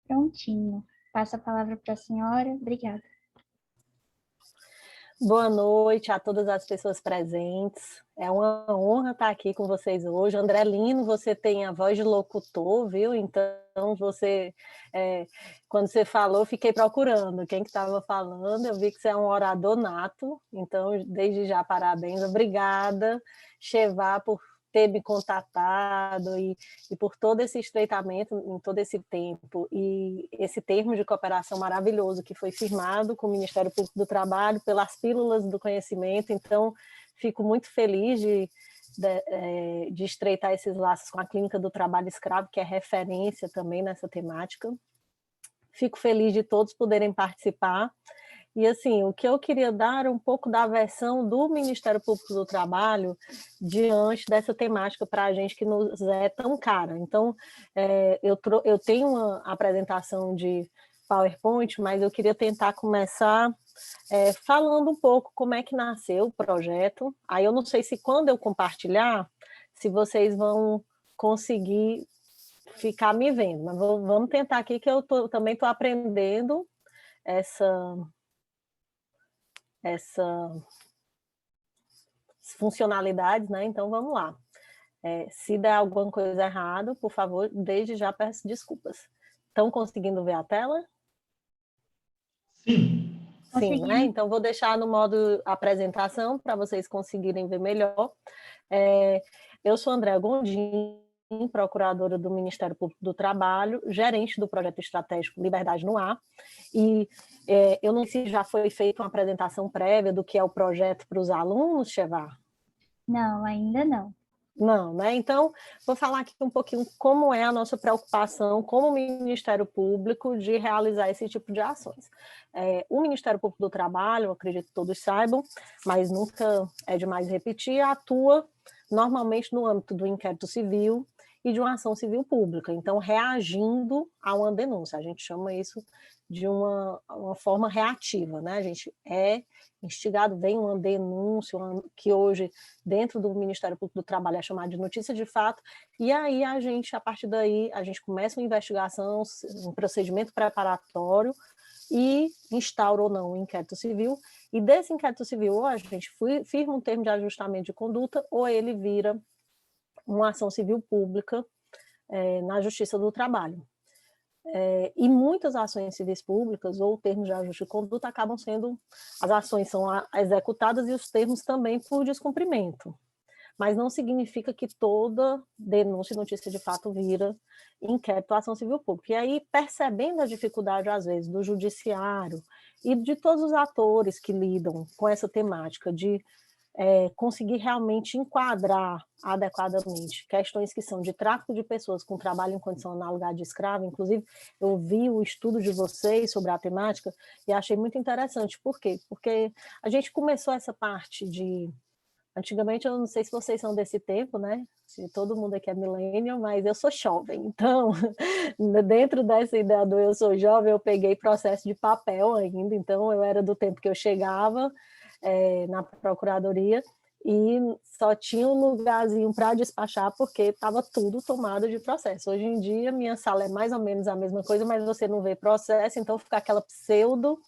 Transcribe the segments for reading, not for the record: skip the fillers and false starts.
Prontinho. Passo a palavra para a senhora. Obrigada. Boa noite a todas as pessoas presentes. É uma honra estar aqui com vocês hoje. André Lino, você tem a voz de locutor, viu? Então, quando você falou, eu fiquei procurando quem que estava falando. Eu vi que você é um orador nato. Então, desde já, parabéns. Obrigada, Chevá, por ter me contatado e por todo esse estreitamento em todo esse tempo e esse termo de cooperação maravilhoso que foi firmado com o Ministério Público do Trabalho pelas pílulas do conhecimento. Então, fico muito feliz de estreitar esses laços com a Clínica do Trabalho Escravo, que é referência também nessa temática. Fico feliz de todos poderem participar. E, assim, o que eu queria dar é um pouco da versão do Ministério Público do Trabalho diante dessa temática para a gente que nos é tão cara. Então, eu tenho uma apresentação de PowerPoint, mas eu queria tentar começar falando um pouco como é que nasceu o projeto. Aí eu não sei se quando eu compartilhar, se vocês vão conseguir ficar me vendo, mas vamos tentar aqui que também estou aprendendo essa funcionalidades, né? Então vamos lá. Se der alguma coisa errada, por favor, desde já peço desculpas. Estão conseguindo ver a tela? Sim. Sim, né? Então vou deixar no modo apresentação para vocês conseguirem ver melhor. Eu sou Andréa Gondim, procuradora do Ministério Público do Trabalho, gerente do projeto estratégico Liberdade no Ar, e eu não sei se já foi feita uma apresentação prévia do que é o projeto para os alunos, Chevar? Não, ainda não. Não, né? Então, vou falar aqui um pouquinho como é a nossa preocupação como Ministério Público de realizar esse tipo de ações. O Ministério Público do Trabalho, acredito que todos saibam, mas nunca é demais repetir, atua normalmente no âmbito do inquérito civil e de uma ação civil pública, então reagindo a uma denúncia, a gente chama isso de uma forma reativa, né? A gente é instigado, vem uma denúncia, que hoje dentro do Ministério Público do Trabalho é chamada de notícia de fato, e aí a partir daí, a gente começa uma investigação, um procedimento preparatório e instaura ou não um inquérito civil, e desse inquérito civil ou a gente firma um termo de ajustamento de conduta ou ele vira uma ação civil pública na Justiça do Trabalho. E muitas ações civis públicas ou termos de ajuste de conduta acabam sendo, as ações são executadas e os termos também por descumprimento, mas não significa que toda denúncia e notícia de fato vira inquérito ou ação civil pública. E aí, percebendo a dificuldade, às vezes, do judiciário e de todos os atores que lidam com essa temática de conseguir realmente enquadrar adequadamente questões que são de tráfico de pessoas com trabalho em condição análoga de escravo. Inclusive, eu vi o estudo de vocês sobre a temática e achei muito interessante. Por quê? Porque a gente começou essa parte de... Antigamente, eu não sei se vocês são desse tempo, né? Se todo mundo aqui é millennial, mas eu sou jovem. Então, dentro dessa ideia do eu sou jovem, eu peguei processo de papel ainda. Então, eu era do tempo que eu chegava na procuradoria e só tinha um lugarzinho para despachar porque estava tudo tomado de processo. Hoje em dia, minha sala é mais ou menos a mesma coisa, mas você não vê processo, então fica aquela pseudo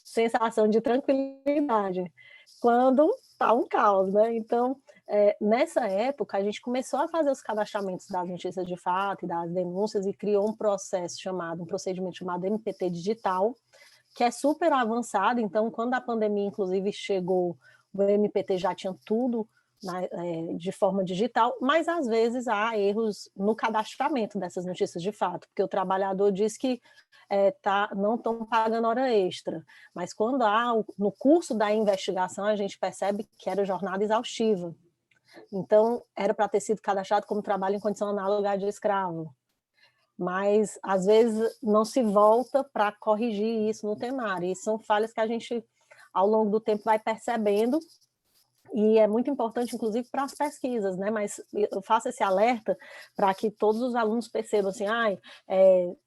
sensação de tranquilidade, quando está um caos, né? Então, nessa época, a gente começou a fazer os cadastramentos das notícias de fato e das denúncias e criou um procedimento chamado MPT digital, que é super avançado. Então, quando a pandemia, inclusive, chegou, o MPT já tinha tudo de forma digital, mas às vezes há erros no cadastramento dessas notícias de fato, porque o trabalhador diz que não estão pagando hora extra, mas quando no curso da investigação a gente percebe que era jornada exaustiva, então era para ter sido cadastrado como trabalho em condição análoga de escravo, mas às vezes não se volta para corrigir isso no temário, e são falhas que a gente ao longo do tempo vai percebendo. E é muito importante, inclusive, para as pesquisas, né? Mas eu faço esse alerta para que todos os alunos percebam assim,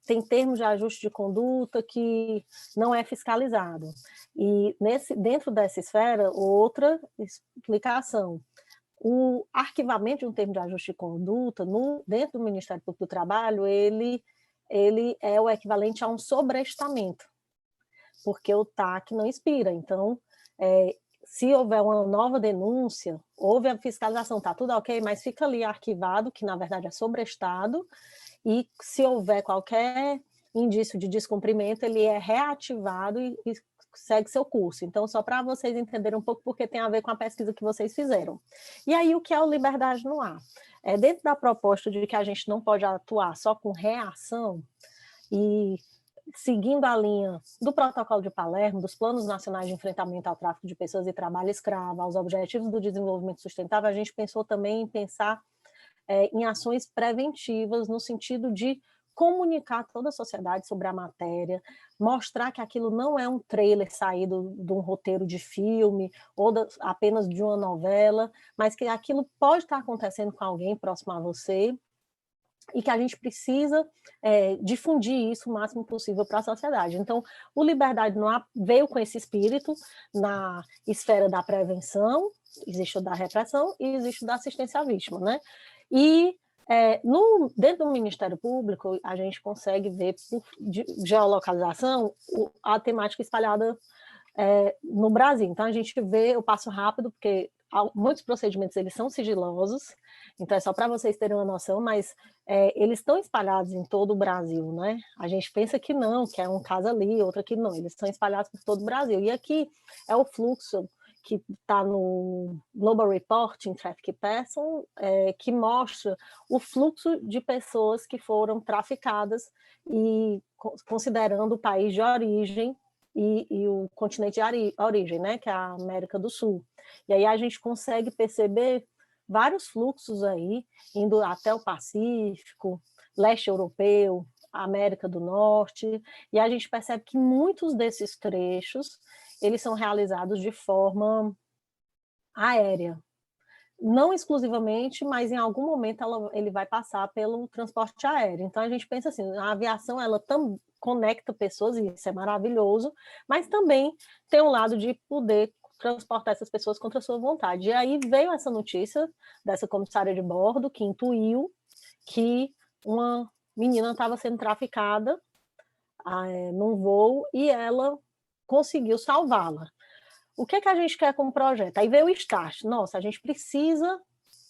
tem termos de ajuste de conduta que não é fiscalizado. E dentro dessa esfera, outra explicação. O arquivamento de um termo de ajuste de conduta dentro do Ministério Público do Trabalho, ele ele é o equivalente a um sobrestamento, porque o TAC não expira. Então, se houver uma nova denúncia, houve a fiscalização, está tudo ok, mas fica ali arquivado, que na verdade é sobrestado, e se houver qualquer indício de descumprimento, ele é reativado e segue seu curso. Então, só para vocês entenderem um pouco, porque tem a ver com a pesquisa que vocês fizeram. E aí, o que é o liberdade no ar? Dentro da proposta de que a gente não pode atuar só com reação, e seguindo a linha do Protocolo de Palermo, dos Planos Nacionais de Enfrentamento ao Tráfico de Pessoas e Trabalho Escravo, aos Objetivos do Desenvolvimento Sustentável, a gente pensou também em pensar em ações preventivas, no sentido de comunicar a toda a sociedade sobre a matéria, mostrar que aquilo não é um trailer saído de um roteiro de filme ou apenas de uma novela, mas que aquilo pode estar acontecendo com alguém próximo a você, e que a gente precisa difundir isso o máximo possível para a sociedade. Então, o Liberdade no Ar veio com esse espírito na esfera da prevenção, existe o da repressão e existe o da assistência à vítima, né? E dentro do Ministério Público, a gente consegue ver, por geolocalização, a temática espalhada no Brasil. Então, a gente vê, eu passo rápido, porque muitos procedimentos eles são sigilosos, então é só para vocês terem uma noção, mas eles estão espalhados em todo o Brasil, né? A gente pensa que não, que é um caso ali, outro aqui não, eles estão espalhados por todo o Brasil. E aqui é o fluxo que está no Global Reporting Traffic Person, que mostra o fluxo de pessoas que foram traficadas, e considerando o país de origem e o continente de origem, né, que é a América do Sul. E aí a gente consegue perceber vários fluxos aí, indo até o Pacífico, leste europeu, América do Norte, e a gente percebe que muitos desses trechos, eles são realizados de forma aérea. Não exclusivamente, mas em algum momento ele vai passar pelo transporte aéreo. Então a gente pensa assim, a aviação ela conecta pessoas, e isso é maravilhoso, mas também tem um lado de poder transportar essas pessoas contra a sua vontade. E aí veio essa notícia dessa comissária de bordo que intuiu que uma menina estava sendo traficada num voo e ela conseguiu salvá-la. O que a gente quer como projeto? Aí veio o start. Nossa, a gente precisa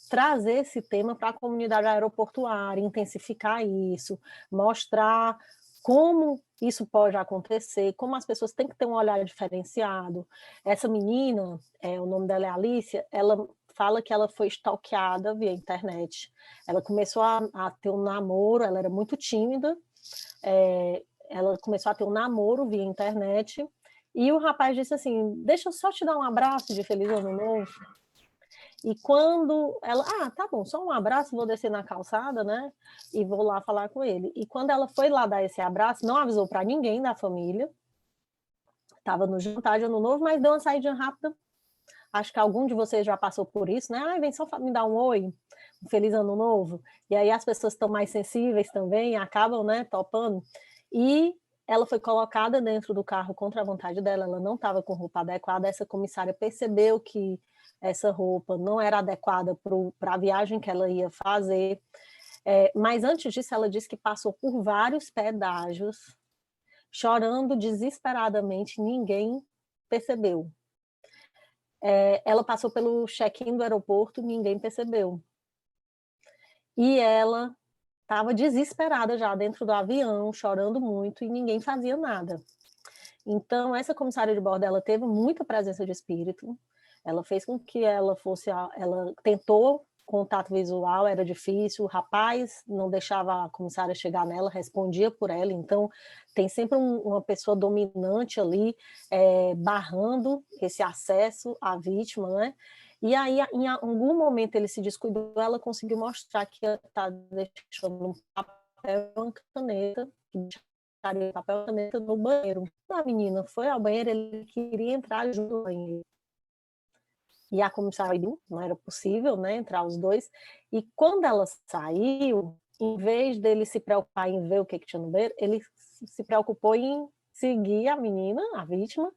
trazer esse tema para a comunidade aeroportuária, intensificar isso, mostrar como isso pode acontecer, como as pessoas têm que ter um olhar diferenciado. Essa menina, o nome dela é Alicia, ela fala que ela foi stalkeada via internet. Ela começou a ter um namoro, ela era muito tímida, ela começou a ter um namoro via internet, e o rapaz disse assim, deixa eu só te dar um abraço de feliz ano novo. E quando ela, tá bom, só um abraço, vou descer na calçada, né, e vou lá falar com ele. E quando ela foi lá dar esse abraço, não avisou para ninguém da família, estava no jantar de ano novo, mas deu uma saída rápida. Acho que algum de vocês já passou por isso, né? Vem só me dar um oi, um feliz ano novo. E aí as pessoas estão mais sensíveis também, acabam, né, topando. E ela foi colocada dentro do carro contra a vontade dela, ela não estava com roupa adequada, essa comissária percebeu que essa roupa não era adequada para a viagem que ela ia fazer, mas antes disso ela disse que passou por vários pedágios, chorando desesperadamente, ninguém percebeu. Ela passou pelo check-in do aeroporto, ninguém percebeu. E ela estava desesperada já dentro do avião, chorando muito, e ninguém fazia nada. Então, essa comissária de bordo, ela teve muita presença de espírito, ela fez com que ela tentou contato visual, era difícil, o rapaz não deixava a comissária chegar nela, respondia por ela, então tem sempre uma pessoa dominante ali, barrando esse acesso à vítima, né? E aí, em algum momento, ele se descuidou, ela conseguiu mostrar que está deixando um papel e uma caneta, papel e caneta no banheiro. Quando a menina foi ao banheiro, ele queria entrar junto ao banheiro. E a comissária não era possível, né, entrar os dois. E quando ela saiu, em vez dele se preocupar em ver o que tinha no banheiro, ele se preocupou em seguir a menina, a vítima,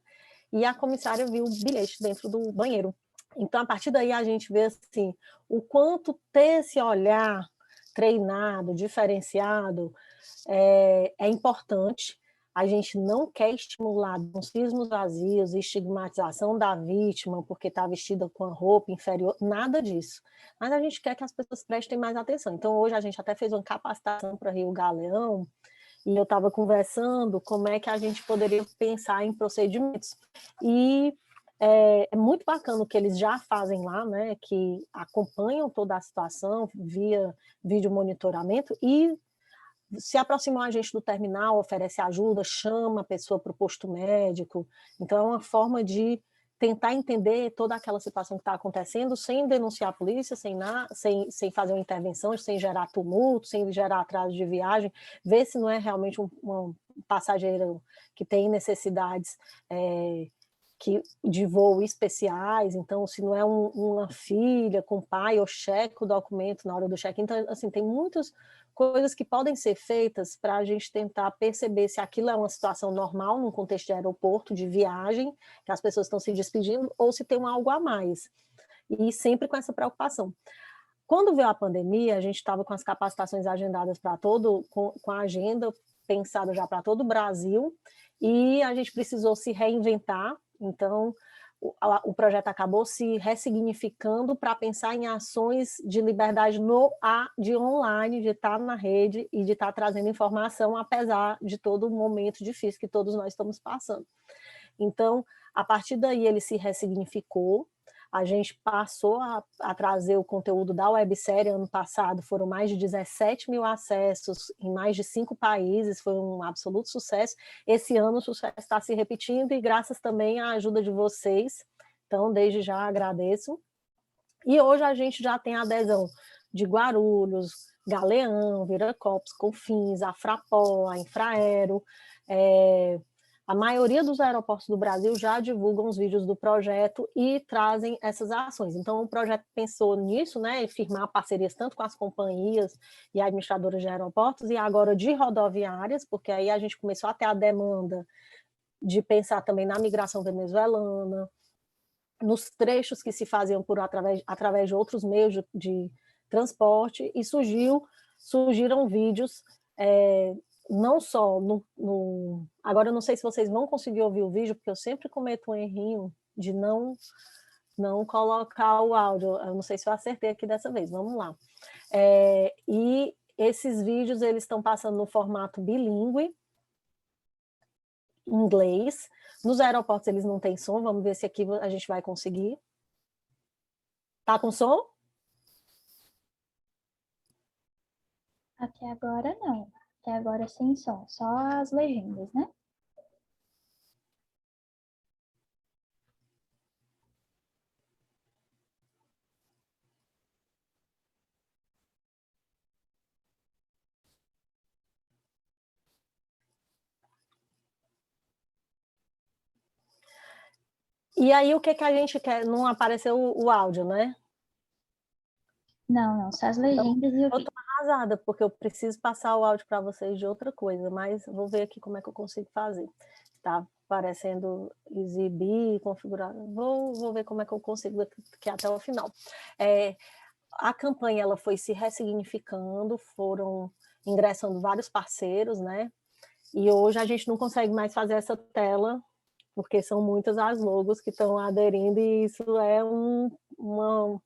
e a comissária viu o bilhete dentro do banheiro. Então, a partir daí, a gente vê assim, o quanto ter esse olhar treinado, diferenciado, é importante. A gente não quer estimular denuncismos vazios, estigmatização da vítima porque está vestida com a roupa inferior, nada disso. Mas a gente quer que as pessoas prestem mais atenção. Então, hoje a gente até fez uma capacitação para Rio Galeão, e eu estava conversando como é que a gente poderia pensar em procedimentos. E é muito bacana o que eles já fazem lá, né, que acompanham toda a situação via vídeo monitoramento e se aproximam a gente do terminal, oferece ajuda, chama a pessoa para o posto médico. Então, é uma forma de tentar entender toda aquela situação que está acontecendo sem denunciar a polícia, sem fazer uma intervenção, sem gerar tumulto, sem gerar atraso de viagem, ver se não é realmente um passageiro que tem necessidades de voo especiais, então se não é uma filha com pai, ou checa o documento na hora do check-in. Então, assim, tem muitas coisas que podem ser feitas para a gente tentar perceber se aquilo é uma situação normal num contexto de aeroporto, de viagem, que as pessoas estão se despedindo, ou se tem algo a mais. E sempre com essa preocupação. Quando veio a pandemia, a gente estava com as capacitações agendadas para com a agenda pensada já para todo o Brasil, e a gente precisou se reinventar. Então, o projeto acabou se ressignificando para pensar em ações de liberdade de online, de estar na rede e de estar trazendo informação, apesar de todo o momento difícil que todos nós estamos passando. Então, a partir daí ele se ressignificou, a gente passou a trazer o conteúdo da websérie. Ano passado foram mais de 17 mil acessos em mais de 5 países, foi um absoluto sucesso. Esse ano o sucesso está se repetindo e graças também à ajuda de vocês, então desde já agradeço. E hoje a gente já tem adesão de Guarulhos, Galeão, Viracopos, Confins, a Frapó, a Infraero, a maioria dos aeroportos do Brasil já divulgam os vídeos do projeto e trazem essas ações. Então, o projeto pensou nisso, né, em firmar parcerias tanto com as companhias e administradoras de aeroportos e agora de rodoviárias, porque aí a gente começou a ter a demanda de pensar também na migração venezuelana, nos trechos que se faziam através de outros meios de transporte, e surgiram vídeos, não só Agora, eu não sei se vocês vão conseguir ouvir o vídeo, porque eu sempre cometo um errinho de não colocar o áudio. Eu não sei se eu acertei aqui dessa vez, vamos lá. E esses vídeos eles estão passando no formato bilíngue, inglês. Nos aeroportos eles não têm som, vamos ver se aqui a gente vai conseguir. Tá com som? Até agora não. Até agora sem som, só as legendas, né? E aí, o que a gente quer? Não apareceu o áudio, né? Não, só as legendas e o Eu vídeo. tô arrasada, porque eu preciso passar o áudio para vocês de outra coisa, mas vou ver aqui como é que eu consigo fazer. Tá aparecendo exibir, configurar. Vou ver como é que eu consigo aqui até o final. A campanha ela foi se ressignificando, foram ingressando vários parceiros, né? E hoje a gente não consegue mais fazer essa tela, porque são muitas as logos que estão aderindo, e isso é uma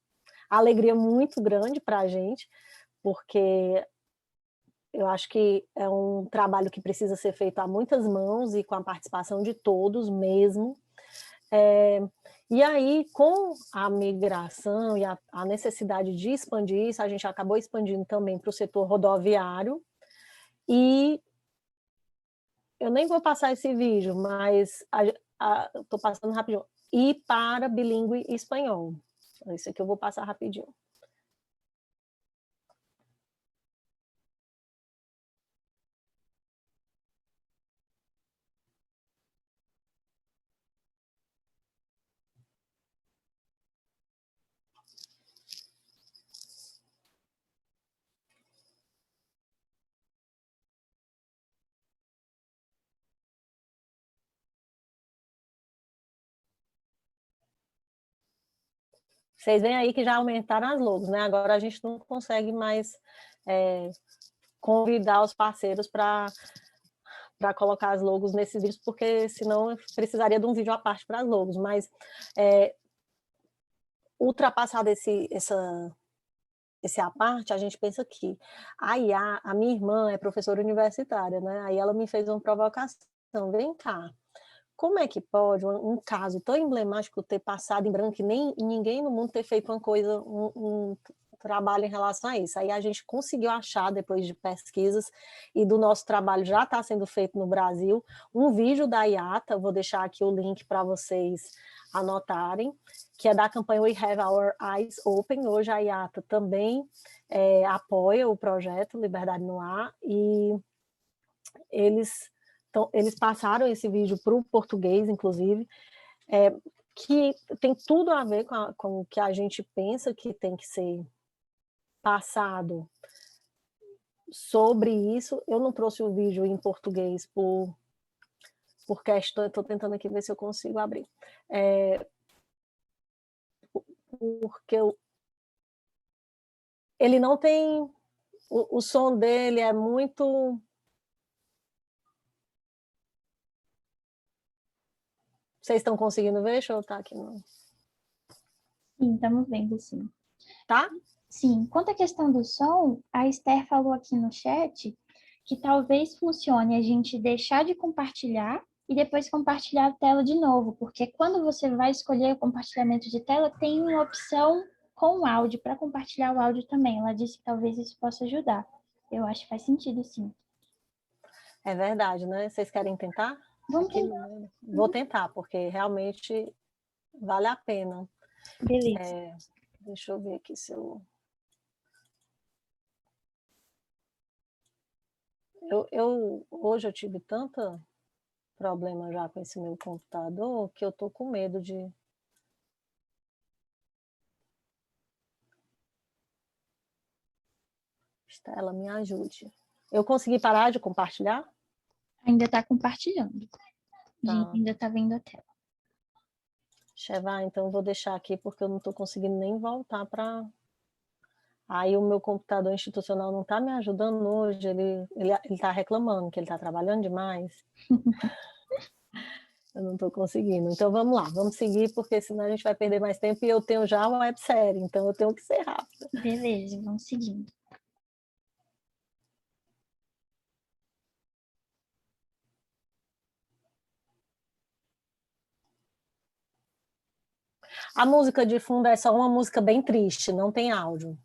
alegria muito grande para a gente, porque eu acho que é um trabalho que precisa ser feito a muitas mãos e com a participação de todos mesmo. E aí, com a migração e a necessidade de expandir isso, a gente acabou expandindo também para o setor rodoviário. E eu nem vou passar esse vídeo, mas estou passando rapidinho. E para bilíngue espanhol. Isso aqui eu vou passar rapidinho. Vocês veem aí que já aumentaram as logos, né? Agora a gente não consegue mais convidar os parceiros para colocar as logos nesses vídeos, porque senão eu precisaria de um vídeo à parte para as logos, mas ultrapassado esse à parte, a gente pensa que a minha irmã é professora universitária, né? Aí ela me fez uma provocação, vem cá, como é que pode um caso tão emblemático ter passado em branco e nem ninguém no mundo ter feito uma coisa, um trabalho em relação a isso? Aí a gente conseguiu achar, depois de pesquisas, e do nosso trabalho já está sendo feito no Brasil, um vídeo da IATA, vou deixar aqui o link para vocês anotarem, que é da campanha We Have Our Eyes Open. Hoje a IATA também apoia o projeto Liberdade no Ar, e eles passaram esse vídeo para o português, inclusive, que tem tudo a ver com o que a gente pensa que tem que ser passado sobre isso. Eu não trouxe o vídeo em português por questão, estou tentando aqui ver se eu consigo abrir. Porque ele não tem... O som dele é muito... Vocês estão conseguindo ver? Deixa eu estar aqui. Não. Sim, estamos vendo, sim. Tá? Sim. Quanto à questão do som, a Esther falou aqui no chat que talvez funcione a gente deixar de compartilhar e depois compartilhar a tela de novo, porque quando você vai escolher o compartilhamento de tela, tem uma opção com áudio, para compartilhar o áudio também. Ela disse que talvez isso possa ajudar. Eu acho que faz sentido, sim. É verdade, né? Vocês querem tentar? Vamos tentar. Vou tentar, porque realmente vale a pena. Beleza. Deixa eu ver aqui se eu... Hoje eu tive tanto problema já com esse meu computador que eu tô com medo de... Estela, me ajude. Eu consegui parar de compartilhar? Ainda está compartilhando. Tá. A gente ainda está vendo a tela. Cheva, então eu vou deixar aqui porque eu não estou conseguindo nem voltar para... Aí o meu computador institucional não está me ajudando hoje, ele está reclamando que ele está trabalhando demais. Eu não estou conseguindo. Então vamos lá, vamos seguir, porque senão a gente vai perder mais tempo e eu tenho já uma websérie, então eu tenho que ser rápida. Beleza, vamos seguindo. A música de fundo é só uma música bem triste, não tem áudio.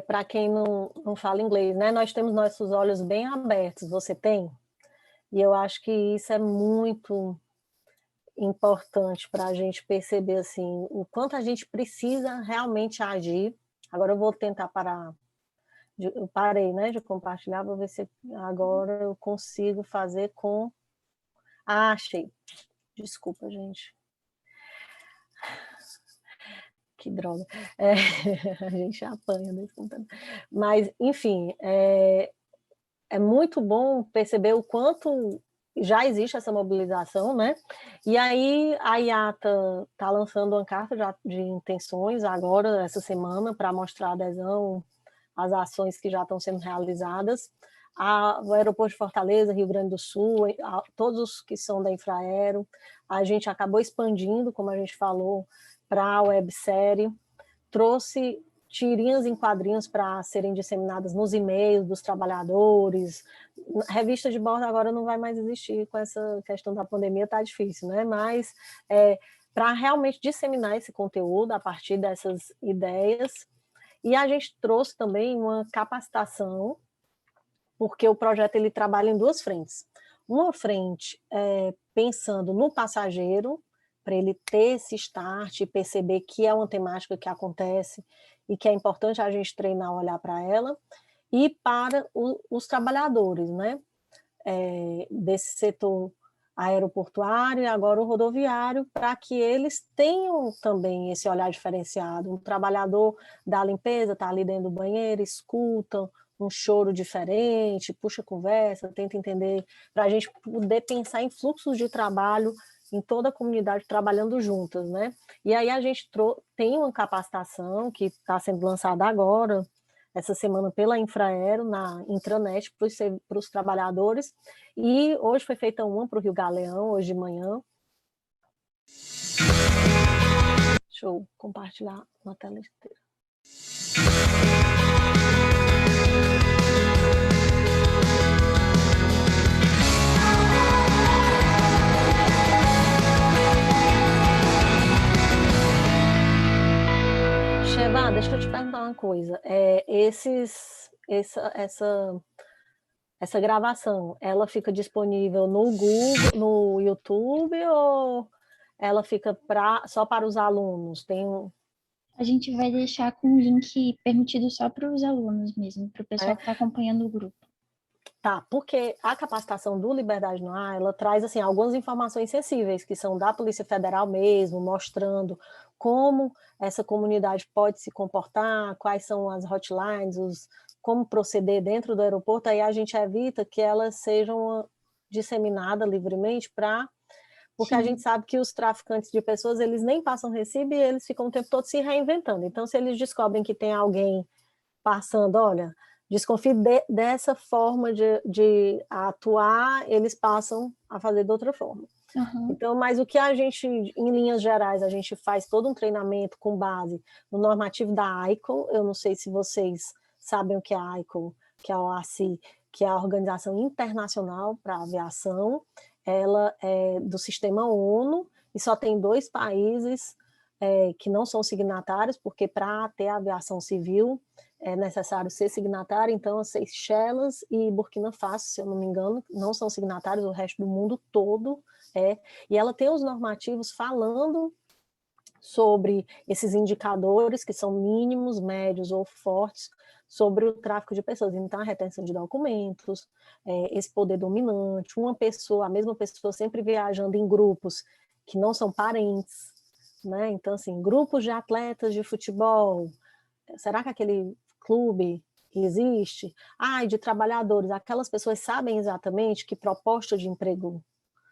Para quem não fala inglês, né? Nós temos nossos olhos bem abertos, você tem? E eu acho que isso é muito importante para a gente perceber assim, o quanto a gente precisa realmente agir. Agora eu vou tentar parar, eu parei, né, de compartilhar, vou ver se agora eu consigo fazer com... achei. Desculpa, gente. Que droga. A gente apanha nesse computador. Mas, enfim, é muito bom perceber o quanto já existe essa mobilização, né? E aí a IATA está lançando uma carta de intenções agora, essa semana, para mostrar adesão às ações que já estão sendo realizadas. O aeroporto de Fortaleza, Rio Grande do Sul, todos os que são da Infraero, a gente acabou expandindo, como a gente falou, para a websérie, trouxe tirinhas em quadrinhos para serem disseminadas nos e-mails dos trabalhadores. Revista de bordo agora não vai mais existir com essa questão da pandemia, está difícil, né? Mas para realmente disseminar esse conteúdo a partir dessas ideias. E a gente trouxe também uma capacitação, porque o projeto ele trabalha em duas frentes. Uma frente pensando no passageiro, para ele ter esse start e perceber que é uma temática que acontece e que é importante a gente treinar, olhar para ela, e para os trabalhadores, né? Desse setor aeroportuário e agora o rodoviário, para que eles tenham também esse olhar diferenciado. Um trabalhador da limpeza está ali dentro do banheiro, escuta um choro diferente, puxa conversa, tenta entender, para a gente poder pensar em fluxos de trabalho em toda a comunidade trabalhando juntas, né? E aí a gente tem uma capacitação que está sendo lançada agora, essa semana pela Infraero, na intranet, para os trabalhadores, e hoje foi feita uma para o Rio Galeão, hoje de manhã. Deixa eu compartilhar na tela inteira. Sheva, deixa eu te perguntar uma coisa. Essa gravação, ela fica disponível no Google, no YouTube, ou ela fica só para os alunos? A gente vai deixar com o link permitido só para os alunos mesmo, para o pessoal que está acompanhando o grupo. Tá, porque a capacitação do Liberdade no Ar, ela traz assim, algumas informações sensíveis, que são da Polícia Federal mesmo, mostrando como essa comunidade pode se comportar, quais são as hotlines, como proceder dentro do aeroporto, aí a gente evita que elas sejam disseminadas livremente porque a gente sabe que os traficantes de pessoas, eles nem passam recibo e eles ficam o tempo todo se reinventando. Então, se eles descobrem que tem alguém passando, olha, desconfie dessa forma de atuar, eles passam a fazer de outra forma. Uhum. Então, mas o que a gente, em linhas gerais, a gente faz todo um treinamento com base no normativo da ICAO. Eu não sei se vocês sabem o que é a ICAO, que é a OACI, que é a Organização Internacional para a Aviação. Ela é do sistema ONU e só tem 2 países que não são signatários, porque para ter a aviação civil é necessário ser signatário. Então, Seychelles e Burkina Faso, se eu não me engano, não são signatários, o resto do mundo todo e ela tem os normativos falando sobre esses indicadores que são mínimos, médios ou fortes sobre o tráfico de pessoas. Então, a retenção de documentos, esse poder dominante, a mesma pessoa sempre viajando em grupos que não são parentes, né? Então, assim, grupos de atletas de futebol, será que aquele clube existe? De trabalhadores, aquelas pessoas sabem exatamente que proposta de emprego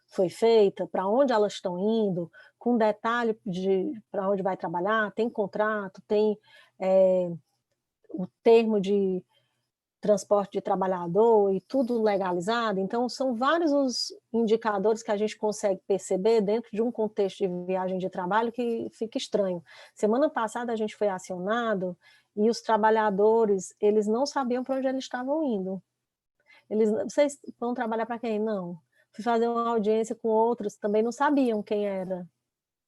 foi feita, para onde elas estão indo, com detalhe de para onde vai trabalhar, tem contrato, tem o termo de transporte de trabalhador e tudo legalizado. Então, são vários os indicadores que a gente consegue perceber dentro de um contexto de viagem de trabalho que fica estranho. Semana passada a gente foi acionado e os trabalhadores, eles não sabiam para onde eles estavam indo. Vocês vão trabalhar para quem? Não. Fui fazer uma audiência com outros, também não sabiam quem era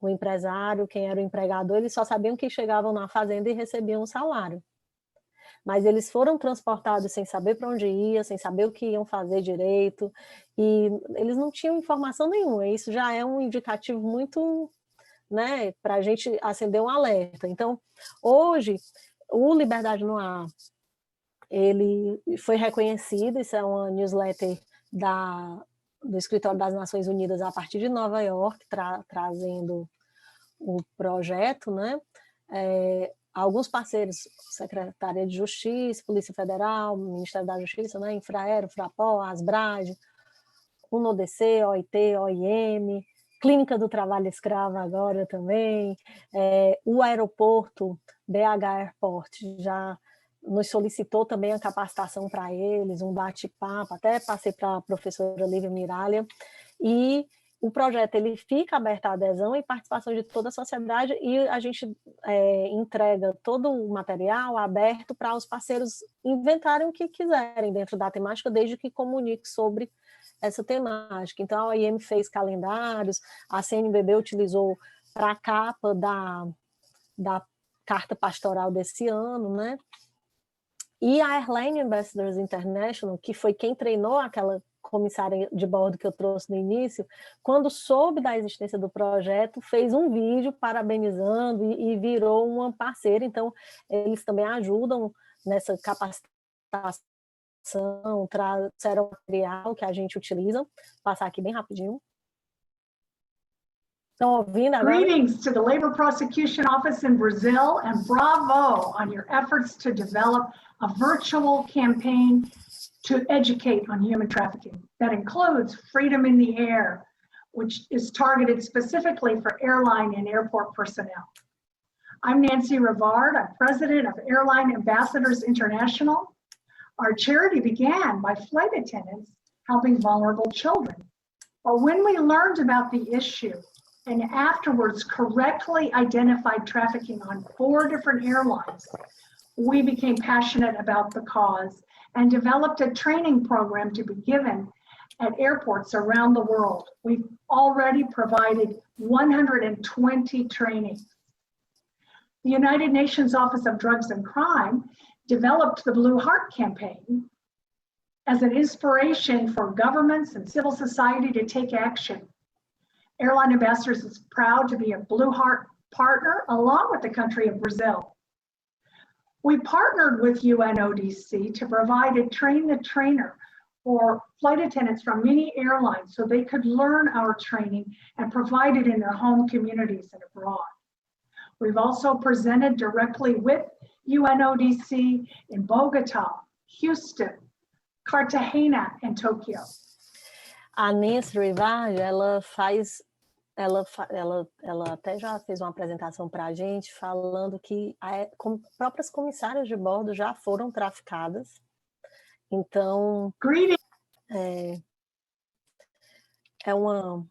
o empresário, quem era o empregador, eles só sabiam que chegavam na fazenda e recebiam um salário. Mas eles foram transportados sem saber para onde ia, sem saber o que iam fazer direito, e eles não tinham informação nenhuma. Isso já é um indicativo muito, né, para a gente acender um alerta. Então, hoje, o Liberdade no Ar, ele foi reconhecido, isso é uma newsletter do Escritório das Nações Unidas a partir de Nova York, trazendo o projeto, né? Alguns parceiros, Secretaria de Justiça, Polícia Federal, Ministério da Justiça, né? Infraero, Frapol, Asbrad, UNODC, OIT, OIM, Clínica do Trabalho Escravo agora também, o aeroporto, BH Airport, já nos solicitou também a capacitação para eles, um bate-papo, até passei para a professora Lívia Miralha, e o projeto ele fica aberto à adesão e participação de toda a sociedade, e a gente entrega todo o material aberto para os parceiros inventarem o que quiserem dentro da temática, desde que comunique sobre essa temática. Então, a OIM fez calendários, a CNBB utilizou para a capa da Carta Pastoral desse ano, né? E a Airline Ambassadors International, que foi quem treinou aquela comissária de bordo que eu trouxe no início, quando soube da existência do projeto, fez um vídeo parabenizando e virou uma parceira. Então, eles também ajudam nessa capacitação, trouxeram material que a gente utiliza. Vou passar aqui bem rapidinho. Estão ouvindo agora? Greetings to the Labor Prosecution Office in Brazil, and bravo on your efforts to develop a virtual campaign to educate on human trafficking. That includes Freedom in the Air, which is targeted specifically for airline and airport personnel. I'm Nancy Rivard. I'm president of Airline Ambassadors International. Our charity began by flight attendants helping vulnerable children. But when we learned about the issue and afterwards correctly identified trafficking on 4 different airlines, we became passionate about the cause and developed a training program to be given at airports around the world. We've already provided 120 trainings. The United Nations Office of Drugs and Crime developed the Blue Heart campaign as an inspiration for governments and civil society to take action. Airline Ambassadors is proud to be a Blue Heart partner along with the country of Brazil. We partnered with UNODC to provide a train the trainer for flight attendants from many airlines so they could learn our training and provide it in their home communities and abroad. We've also presented directly with UNODC in Bogotá, Houston, Cartagena, and Tokyo. A Nancy Rivard, ela até já fez uma apresentação para a gente falando que próprias comissárias de bordo já foram traficadas. Então, é um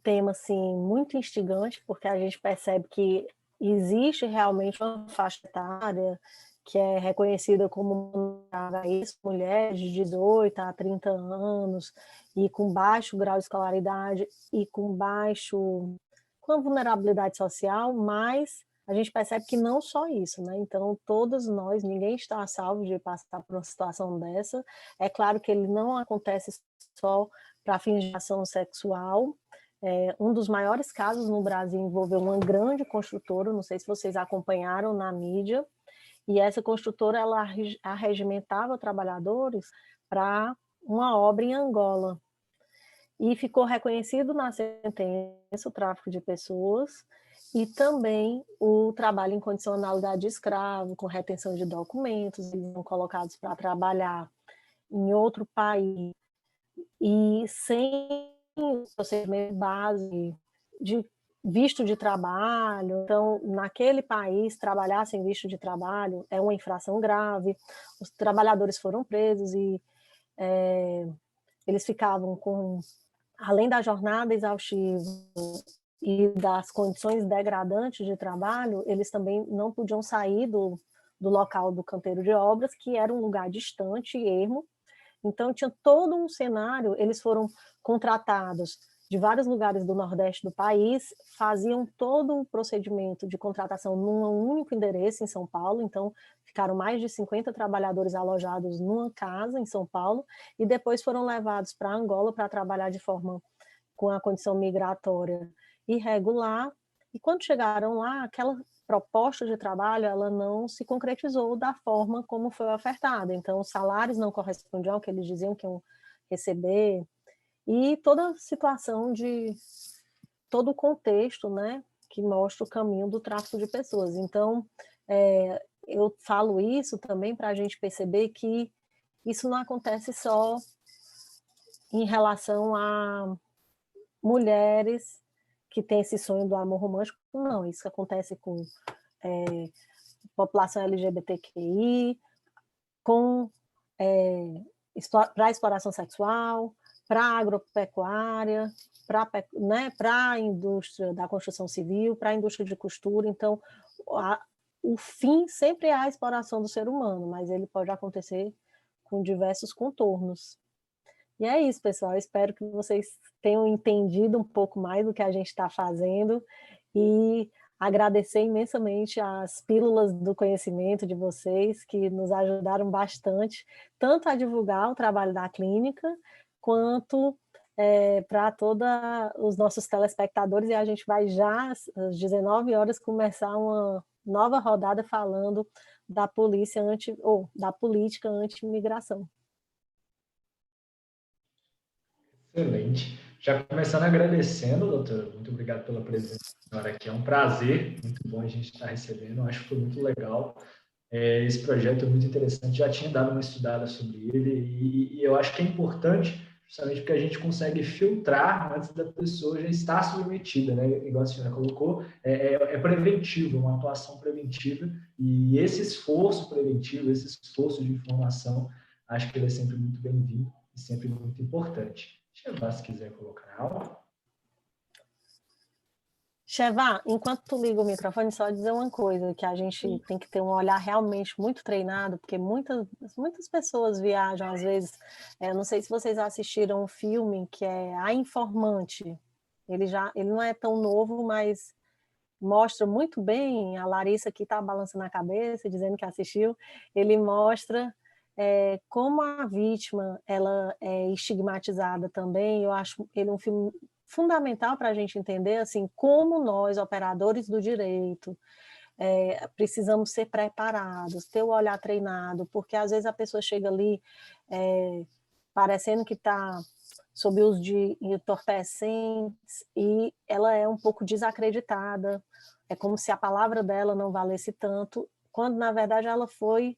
tema assim, muito instigante, porque a gente percebe que existe realmente uma faixa etária que é reconhecida como mulheres de 18 a 30 anos e com baixo grau de escolaridade e com vulnerabilidade social, mas a gente percebe que não só isso, né? Então, todos nós, ninguém está a salvo de passar por uma situação dessa. É claro que ele não acontece só para fins de ação sexual. Um dos maiores casos no Brasil envolveu uma grande construtora, não sei se vocês acompanharam na mídia, e essa construtora ela arregimentava trabalhadores para uma obra em Angola. E ficou reconhecido na sentença o tráfico de pessoas e também o trabalho em condicionalidade de escravo, com retenção de documentos, eles são colocados para trabalhar em outro país e sem procedimento base de visto de trabalho. Então, naquele país, trabalhar sem visto de trabalho é uma infração grave. Os trabalhadores foram presos e eles ficavam com, além da jornada exaustiva e das condições degradantes de trabalho, eles também não podiam sair do local do canteiro de obras, que era um lugar distante e ermo. Então, tinha todo um cenário, eles foram contratados de vários lugares do Nordeste do país, faziam todo o procedimento de contratação num único endereço em São Paulo, então ficaram mais de 50 trabalhadores alojados numa casa em São Paulo, e depois foram levados para Angola para trabalhar de forma com a condição migratória irregular, e quando chegaram lá, aquela proposta de trabalho, ela não se concretizou da forma como foi ofertada, então os salários não correspondiam ao que eles diziam que iam receber, e toda a situação todo o contexto, né, que mostra o caminho do tráfico de pessoas. Então, eu falo isso também para a gente perceber que isso não acontece só em relação a mulheres que têm esse sonho do amor romântico, não, isso acontece com população LGBTQI, com para a exploração sexual, para a agropecuária, para a indústria da construção civil, para a indústria de costura. Então, o fim sempre é a exploração do ser humano, mas ele pode acontecer com diversos contornos. E é isso, pessoal. Eu espero que vocês tenham entendido um pouco mais do que a gente está fazendo e agradecer imensamente as pílulas do conhecimento de vocês, que nos ajudaram bastante, tanto a divulgar o trabalho da clínica, quanto para todos os nossos telespectadores, e a gente vai já, às 19 horas, começar uma nova rodada falando da da política anti-imigração. Excelente. Já começando agradecendo, doutora, muito obrigado pela presença da senhora aqui. É um prazer, muito bom a gente estar recebendo, acho que foi muito legal. Esse projeto é muito interessante, já tinha dado uma estudada sobre ele e eu acho que é importante justamente porque a gente consegue filtrar antes da pessoa já estar submetida, né? Igual a senhora colocou, é preventivo, uma atuação preventiva, e esse esforço preventivo, esse esforço de informação, acho que ele é sempre muito bem-vindo e sempre muito importante. Chevá, se quiser colocar algo. Chevá, enquanto tu liga o microfone, só dizer uma coisa, que a gente tem que ter um olhar realmente muito treinado, porque muitas pessoas viajam, às vezes, não sei se vocês assistiram um filme que é A Informante, ele não é tão novo, mas mostra muito bem, a Larissa aqui está balançando a cabeça, dizendo que assistiu, ele mostra como a vítima ela é estigmatizada também. Eu acho ele um filme fundamental para a gente entender assim, como nós, operadores do direito, precisamos ser preparados, ter o olhar treinado, porque às vezes a pessoa chega ali parecendo que está sob uso de entorpecentes e ela é um pouco desacreditada, é como se a palavra dela não valesse tanto, quando na verdade ela foi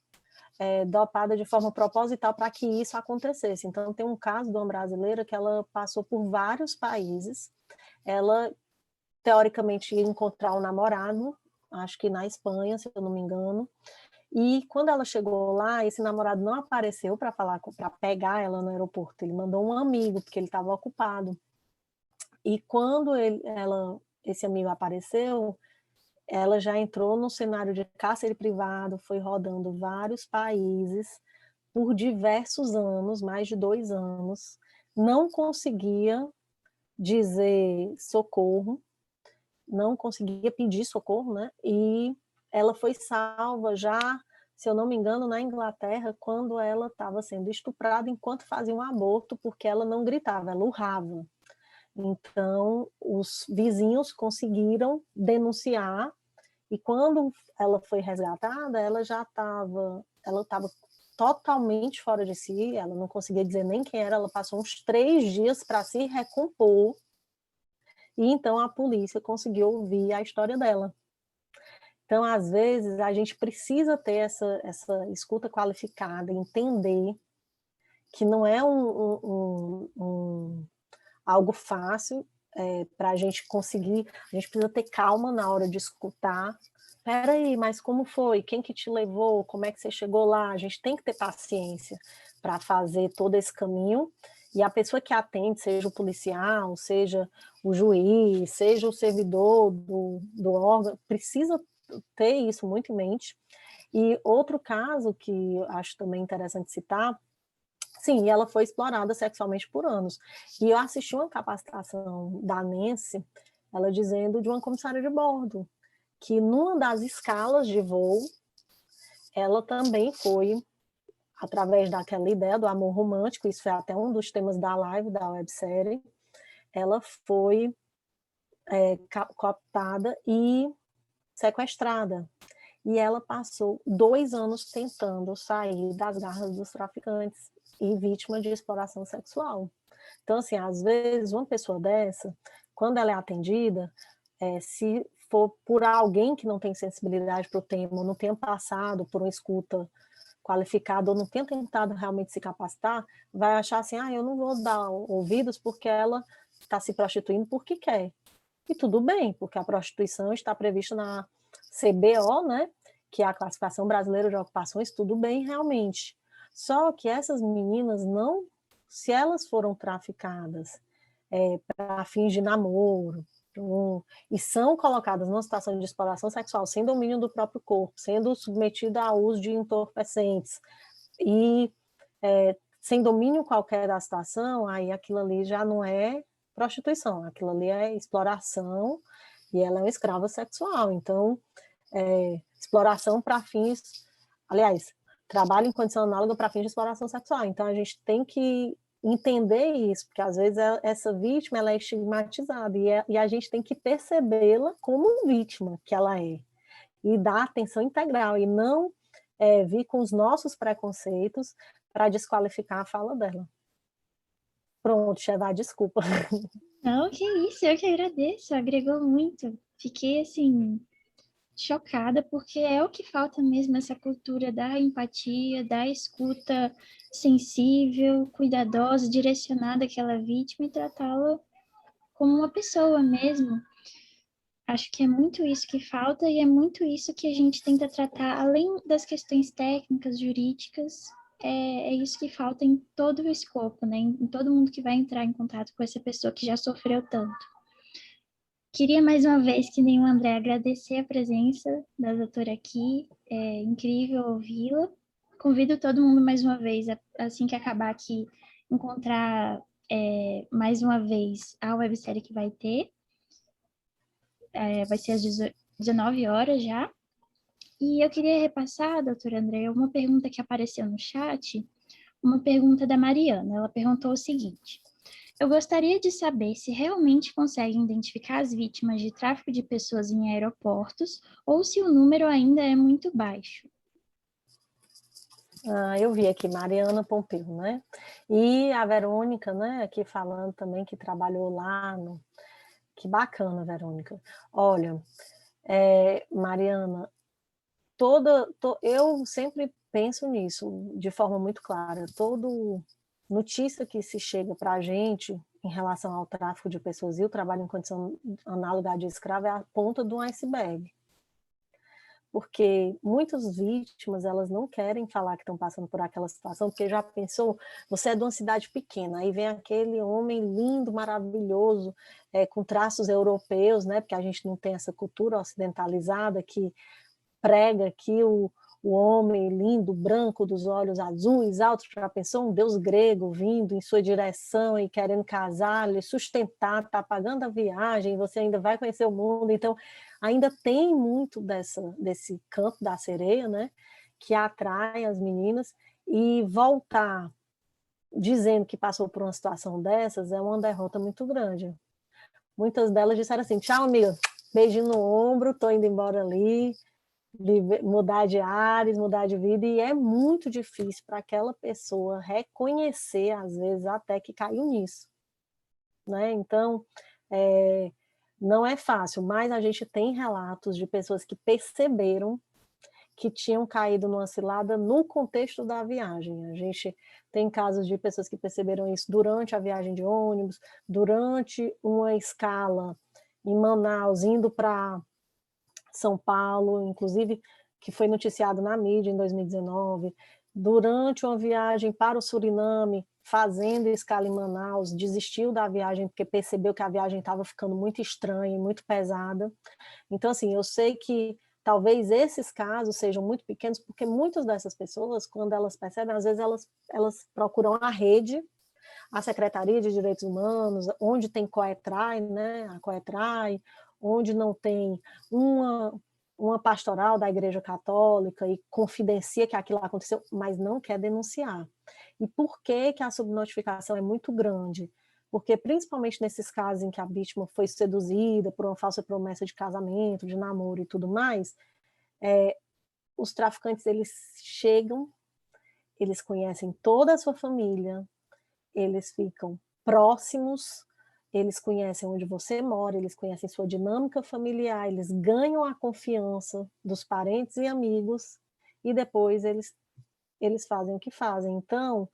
dopada de forma proposital para que isso acontecesse. Então, tem um caso de uma brasileira que ela passou por vários países, ela, teoricamente, ia encontrar um namorado, acho que na Espanha, se eu não me engano, e quando ela chegou lá, esse namorado não apareceu para pegar ela no aeroporto, ele mandou um amigo, porque ele estava ocupado. E quando esse amigo apareceu, ela já entrou no cenário de cárcere privado, foi rodando vários países por diversos anos, mais de 2 anos, não conseguia dizer socorro, não conseguia pedir socorro, né? E ela foi salva já, se eu não me engano, na Inglaterra, quando ela estava sendo estuprada enquanto fazia um aborto, porque ela não gritava, ela urrava. Então, os vizinhos conseguiram denunciar, e quando ela foi resgatada, ela estava totalmente fora de si, ela não conseguia dizer nem quem era, ela passou uns 3 dias para se recompor, e então a polícia conseguiu ouvir a história dela. Então, às vezes, a gente precisa ter essa escuta qualificada, entender que não é algo fácil, para a gente conseguir, a gente precisa ter calma na hora de escutar. Espera aí, mas como foi? Quem que te levou? Como é que você chegou lá? A gente tem que ter paciência para fazer todo esse caminho, e a pessoa que atende, seja o policial, seja o juiz, seja o servidor do órgão, precisa ter isso muito em mente. E outro caso que eu acho também interessante citar, sim, ela foi explorada sexualmente por anos. E eu assisti uma capacitação da Nancy, ela dizendo de uma comissária de bordo, que numa das escalas de voo, ela também foi, através daquela ideia do amor romântico, isso foi até um dos temas da live, da websérie, ela foi cooptada e sequestrada. E ela passou 2 anos tentando sair das garras dos traficantes e vítima de exploração sexual. Então, assim, às vezes, uma pessoa dessa, quando ela é atendida, se for por alguém que não tem sensibilidade para o tema, não tenha passado por uma escuta qualificada ou não tenha tentado realmente se capacitar, vai achar assim, eu não vou dar ouvidos porque ela está se prostituindo porque quer. E tudo bem, porque a prostituição está prevista na CBO, né, que é a Classificação Brasileira de Ocupações, tudo bem realmente. Só que essas meninas não, se elas foram traficadas para fins de namoro, e são colocadas numa situação de exploração sexual, sem domínio do próprio corpo, sendo submetida ao uso de entorpecentes, e sem domínio qualquer da situação, aí aquilo ali já não é prostituição, aquilo ali é exploração, e ela é uma escrava sexual. Então, exploração para fins, aliás, trabalho em condição análoga para fins de exploração sexual. Então, a gente tem que entender isso, porque às vezes essa vítima ela é estigmatizada, e a gente tem que percebê-la como vítima que ela é, e dar atenção integral, e não vir com os nossos preconceitos para desqualificar a fala dela. Pronto, Chevá, desculpa. Não, que isso, eu que agradeço, agregou muito. Fiquei, assim, chocada, porque é o que falta mesmo, essa cultura da empatia, da escuta sensível, cuidadosa, direcionada àquela vítima e tratá-la como uma pessoa mesmo. Acho que é muito isso que falta e é muito isso que a gente tenta tratar, além das questões técnicas, jurídicas, é isso que falta em todo o escopo, né? Em todo mundo que vai entrar em contato com essa pessoa que já sofreu tanto. Queria mais uma vez, que nem o André, agradecer a presença da doutora aqui, é incrível ouvi-la. Convido todo mundo mais uma vez, assim que acabar aqui, encontrar mais uma vez a websérie que vai ter. Vai ser às 19 horas já. E eu queria repassar, doutora André, uma pergunta que apareceu no chat, uma pergunta da Mariana. Ela perguntou o seguinte: eu gostaria de saber se realmente conseguem identificar as vítimas de tráfico de pessoas em aeroportos ou se o número ainda é muito baixo. Eu vi aqui, Mariana Pompeu, né? E a Verônica, né, aqui falando também que trabalhou lá. Que bacana, Verônica. Olha, Mariana, eu sempre penso nisso de forma muito clara. Toda notícia que se chega para a gente em relação ao tráfico de pessoas e o trabalho em condição análoga de escravo é a ponta do iceberg. Porque muitas vítimas, elas não querem falar que estão passando por aquela situação, porque já pensou, você é de uma cidade pequena, aí vem aquele homem lindo, maravilhoso, com traços europeus, né, porque a gente não tem essa cultura ocidentalizada que prega que o homem lindo, branco, dos olhos azuis, altos, já pensou um deus grego vindo em sua direção e querendo casar, lhe sustentar, tá pagando a viagem, você ainda vai conhecer o mundo. Então, ainda tem muito desse canto da sereia, né, que atrai as meninas, e voltar dizendo que passou por uma situação dessas é uma derrota muito grande. Muitas delas disseram assim: tchau, amiga, beijinho no ombro, tô indo embora ali, mudar de ares, mudar de vida, e é muito difícil para aquela pessoa reconhecer, às vezes, até que caiu nisso, né? Então, não é fácil, mas a gente tem relatos de pessoas que perceberam que tinham caído numa cilada no contexto da viagem. A gente tem casos de pessoas que perceberam isso durante a viagem de ônibus, durante uma escala em Manaus, indo para São Paulo, inclusive, que foi noticiado na mídia em 2019, durante uma viagem para o Suriname, fazendo escala em Manaus, desistiu da viagem porque percebeu que a viagem estava ficando muito estranha e muito pesada. Então, assim, eu sei que talvez esses casos sejam muito pequenos, porque muitas dessas pessoas, quando elas percebem, às vezes elas procuram a rede, a Secretaria de Direitos Humanos, onde tem COETRAI, né, a COETRAI, onde não tem uma pastoral da Igreja Católica e confidencia que aquilo aconteceu, mas não quer denunciar. E por que a subnotificação é muito grande? Porque, principalmente nesses casos em que a vítima foi seduzida por uma falsa promessa de casamento, de namoro e tudo mais, os traficantes, eles chegam, eles conhecem toda a sua família, eles ficam próximos, eles conhecem onde você mora, eles conhecem sua dinâmica familiar, eles ganham a confiança dos parentes e amigos, e depois eles eles fazem o que fazem. Então,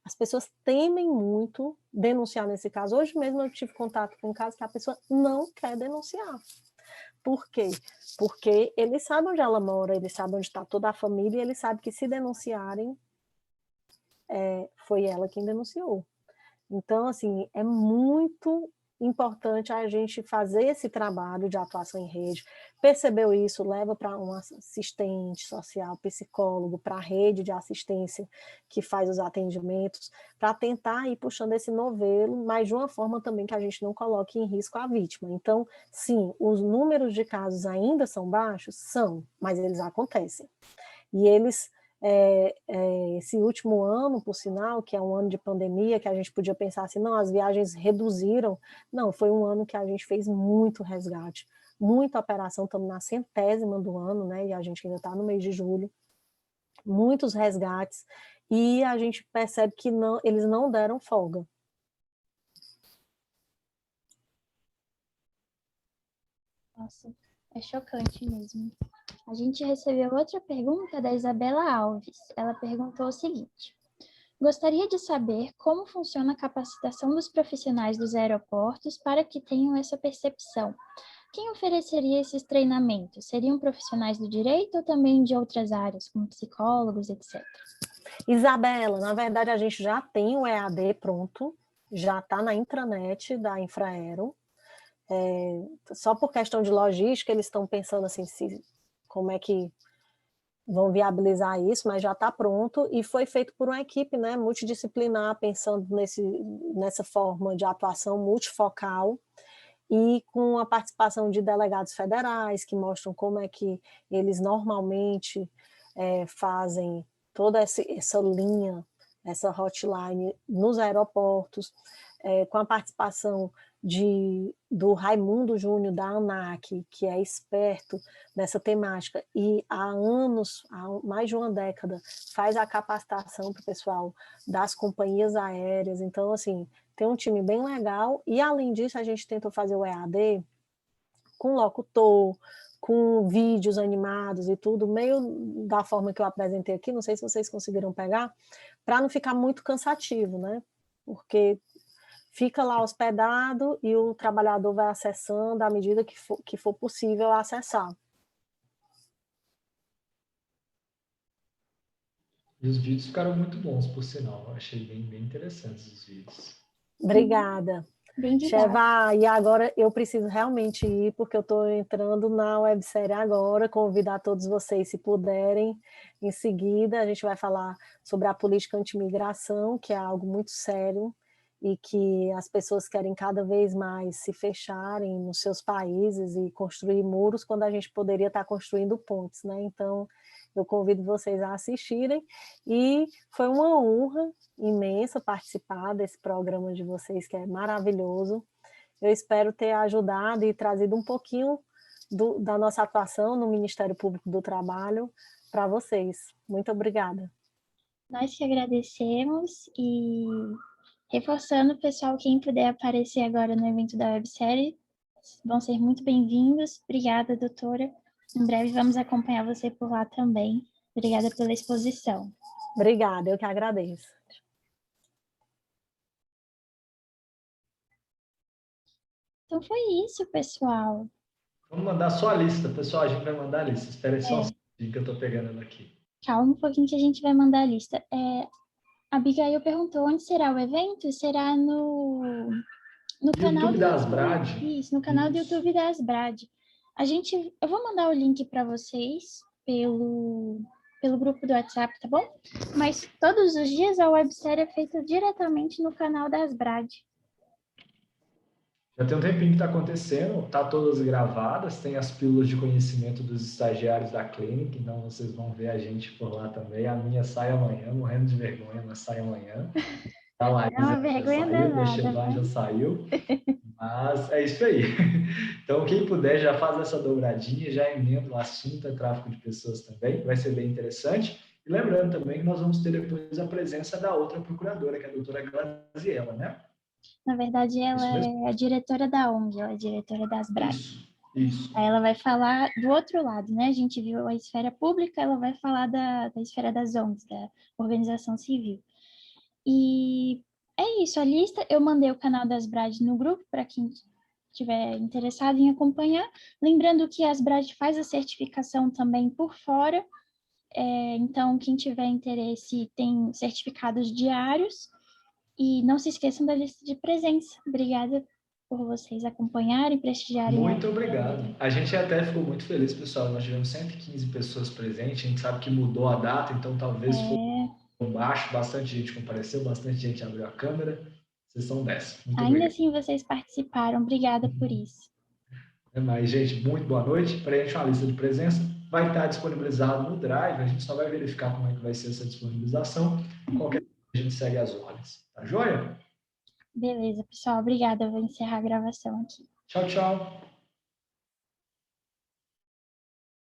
as pessoas temem muito denunciar nesse caso. Hoje mesmo eu tive contato com um caso que a pessoa não quer denunciar. Por quê? Porque ele sabe onde ela mora, ele sabe onde está toda a família, e ele sabe que se denunciarem, foi ela quem denunciou. Então, assim, é muito importante a gente fazer esse trabalho de atuação em rede. Percebeu isso, leva para um assistente social, psicólogo, para a rede de assistência que faz os atendimentos, para tentar ir puxando esse novelo, mas de uma forma também que a gente não coloque em risco a vítima. Então, sim, os números de casos ainda são baixos? São, mas eles acontecem. E eles... esse último ano, por sinal, que é um ano de pandemia, que a gente podia pensar assim, não, as viagens reduziram. Não, foi um ano que a gente fez muito resgate, muita operação, estamos na 100ª do ano, né, e a gente ainda está no mês de julho, muitos resgates, e a gente percebe que não, eles não deram folga. Nossa, é chocante mesmo. A gente recebeu outra pergunta da Isabela Alves. Ela perguntou o seguinte: gostaria de saber como funciona a capacitação dos profissionais dos aeroportos para que tenham essa percepção. Quem ofereceria esses treinamentos? Seriam profissionais do direito ou também de outras áreas, como psicólogos, etc.? Isabela, na verdade a gente já tem o EAD pronto, já está na intranet da Infraero. Só por questão de logística, eles estão pensando assim, como é que vão viabilizar isso, mas já está pronto e foi feito por uma equipe, né, multidisciplinar, pensando nessa forma de atuação multifocal e com a participação de delegados federais que mostram como é que eles normalmente fazem toda essa linha, essa hotline nos aeroportos, com a participação do Raimundo Júnior, da ANAC, que é experto nessa temática, e há anos, há mais de uma década, faz a capacitação para o pessoal das companhias aéreas. Então, assim, tem um time bem legal, e além disso, a gente tentou fazer o EAD com locutor, com vídeos animados e tudo, meio da forma que eu apresentei aqui, não sei se vocês conseguiram pegar, para não ficar muito cansativo, né? Porque fica lá hospedado e o trabalhador vai acessando à medida que for possível acessar. E os vídeos ficaram muito bons, por sinal. Eu achei bem interessantes os vídeos. Obrigada. Bem Cheva, e agora eu preciso realmente ir, porque eu estou entrando na websérie agora, convidar todos vocês, se puderem. Em seguida, a gente vai falar sobre a política anti-imigração, que é algo muito sério, e que as pessoas querem cada vez mais se fecharem nos seus países e construir muros, quando a gente poderia estar construindo pontes, né? Então, eu convido vocês a assistirem, e foi uma honra imensa participar desse programa de vocês, que é maravilhoso. Eu espero ter ajudado e trazido um pouquinho da nossa atuação no Ministério Público do Trabalho para vocês. Muito obrigada. Nós que agradecemos, e reforçando, pessoal, quem puder aparecer agora no evento da websérie, vão ser muito bem-vindos. Obrigada, doutora. Em breve vamos acompanhar você por lá também. Obrigada pela exposição. Obrigada, eu que agradeço. Então foi isso, pessoal. Vamos mandar só a lista, pessoal. A gente vai mandar a lista. Espera aí só um segundo que eu estou pegando ela aqui. Calma um pouquinho que a gente vai mandar a lista. A Abigail perguntou onde será o evento? Será no canal YouTube da Asbrad. Isso, no canal do YouTube da Asbrad. Eu vou mandar o link para vocês pelo grupo do WhatsApp, tá bom? Mas todos os dias a websérie é feita diretamente no canal da Asbrad. Já tem um tempinho que está acontecendo, tá todas gravadas, tem as pílulas de conhecimento dos estagiários da clínica, então vocês vão ver a gente por lá também. A minha sai amanhã, morrendo de vergonha, mas sai amanhã. A Laís já saiu, a Chevan já saiu, mas é isso aí. Então, quem puder, já faz essa dobradinha, já emenda o assunto, é tráfico de pessoas também, vai ser bem interessante. E lembrando também que nós vamos ter depois a presença da outra procuradora, que é a doutora Glaziella, né? Na verdade, ela é a diretora da ONG, ela é a diretora da Asbrad. Isso. Isso. Aí ela vai falar do outro lado, né? A gente viu a esfera pública, ela vai falar da esfera das ONGs, da organização civil. E é isso, a lista, eu mandei o canal das Brad no grupo para quem estiver interessado em acompanhar. Lembrando que as Brad faz a certificação também por fora, então quem tiver interesse tem certificados diários. E não se esqueçam da lista de presença. Obrigada por vocês acompanharem, prestigiarem. Muito obrigado. A gente até ficou muito feliz, pessoal. Nós tivemos 115 pessoas presentes. A gente sabe que mudou a data, então talvez foi baixo. Bastante gente compareceu, bastante gente abriu a câmera. Vocês são 10. Muito Ainda obrigado. assim, vocês participaram. Obrigada por isso. Mas, gente, muito boa noite. Preencha uma lista de presença. Vai estar disponibilizado no Drive. A gente só vai verificar como é que vai ser essa disponibilização. Qualquer coisa, a gente segue as ordens. Tá joia? Beleza, pessoal. Obrigada. Eu vou encerrar a gravação aqui. Tchau, tchau.